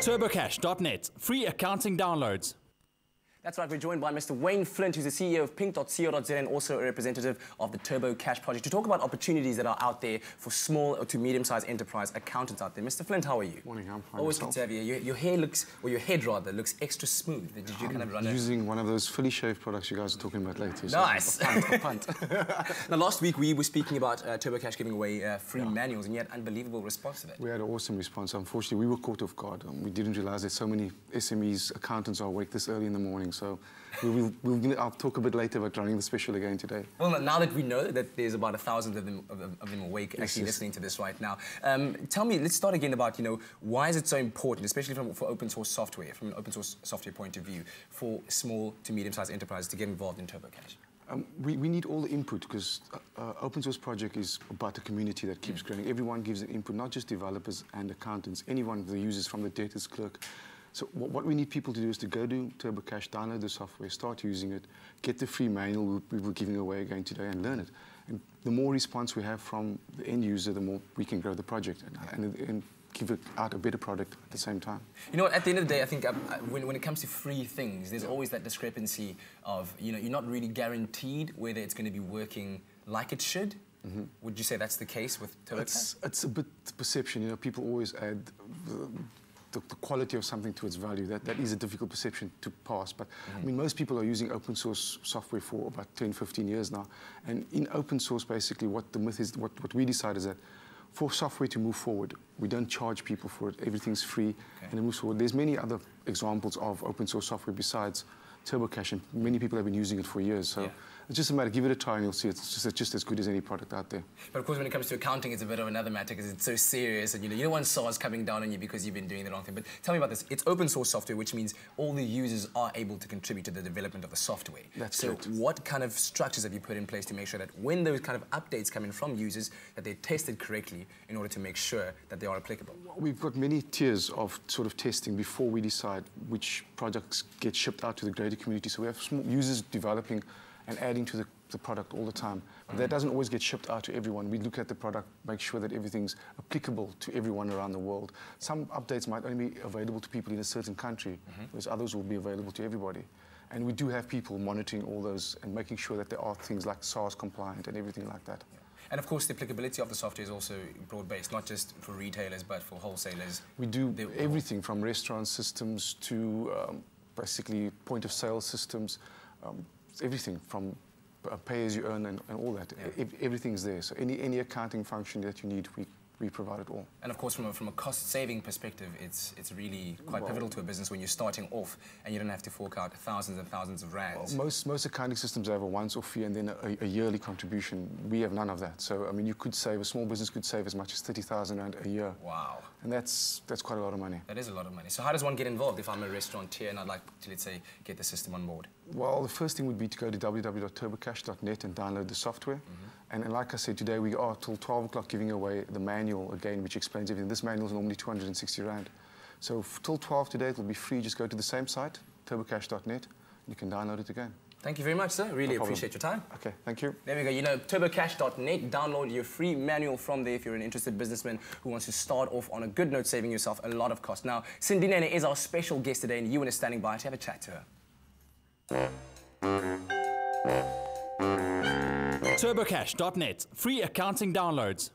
TurboCash.net, free accounting downloads. That's right, we're joined by Mr. Wayne Flint, who's the CEO of Pink.co.za and also a representative of the TurboCash project, to talk about opportunities that are out there for small to medium-sized enterprise accountants out there. Mr. Flint, how are you? Morning, I'm fine. Always good to have you. Your hair looks, or your head rather, looks extra smooth. Did you kind of run using one of those fully shaved products you guys are talking about later. Nice. So a punt. Now, last week we were speaking about TurboCash giving away free manuals, and you had unbelievable response to that. We had an awesome response. Unfortunately, we were caught off guard. We didn't realize that so many SMEs, accountants are awake this early in the morning. So I'll talk a bit later about running the special again today. Well, now that we know that there's about 1,000 of them awake, actually listening to this right now, tell me, let's start again about, why is it so important, especially for open source software, from an open source software point of view, for small to medium-sized enterprises to get involved in TurboCash? We need all the input because open source project is about a community that keeps growing. Everyone gives an input, not just developers and accountants, anyone, the users from the debtors clerk. So what we need people to do is to go to TurboCash, download the software, start using it, get the free manual we were giving away again today and learn it. And the more response we have from the end user, the more we can grow the project and give it out a better product at the same time. You know what, at the end of the day, I think when it comes to free things, there's always that discrepancy of, you're not really guaranteed whether it's going to be working like it should. Would you say that's the case with TurboCash? It's a bit perception. People always add the quality of something to its value. That is a difficult perception to pass. But I mean, most people are using open source software for about 10, 15 years now. And in open source, basically, what the myth is, what we decide is that for software to move forward, we don't charge people for it. Everything's free and it moves forward. There's many other examples of open source software besides TurboCash, and many people have been using it for years. So it's just a matter, give it a try and you'll see it's just as good as any product out there. But of course, when it comes to accounting, it's a bit of another matter because it's so serious and you don't want SARS coming down on you because you've been doing the wrong thing. But tell me about this. It's open source software, which means all the users are able to contribute to the development of the software. That's so correct. What kind of structures have you put in place to make sure that when those kind of updates come in from users, that they're tested correctly in order to make sure that they are applicable? We've got many tiers of sort of testing before we decide which projects get shipped out to the greater community. So we have small users developing and adding to the product all the time. But that doesn't always get shipped out to everyone. We look at the product, make sure that everything's applicable to everyone around the world. Some updates might only be available to people in a certain country, whereas others will be available to everybody. And we do have people monitoring all those and making sure that there are things like SARS compliant and everything like that. And of course, the applicability of the software is also broad-based, not just for retailers, but for wholesalers. We do everything from restaurant systems to basically point-of-sale systems, everything from pay-as-you-earn and all that. Everything's there. So any accounting function that you need, we provide it all. And of course, from a cost-saving perspective, it's really quite pivotal to a business when you're starting off and you don't have to fork out thousands and thousands of rands. Most accounting systems have a once-off fee and then a yearly contribution. We have none of that. So I mean, a small business could save as much as 30,000 rand a year. Wow. And that's quite a lot of money. That is a lot of money. So how does one get involved if I'm a restaurateur and I'd like to, let's say, get the system on board? Well, the first thing would be to go to www.turbocash.net and download the software. And like I said, today we are till 12 o'clock giving away the manual again, which explains everything. This manual is normally 260 rand. So till 12 today, it will be free. Just go to the same site, turbocash.net, and you can download it again. Thank you very much, sir. Really appreciate your time. Okay, thank you. There we go. TurboCash.net. Download your free manual from there if you're an interested businessman who wants to start off on a good note, saving yourself a lot of cost. Now, Cindy Nene is our special guest today, and Ewan is standing by to have a chat to her. TurboCash.net, free accounting downloads.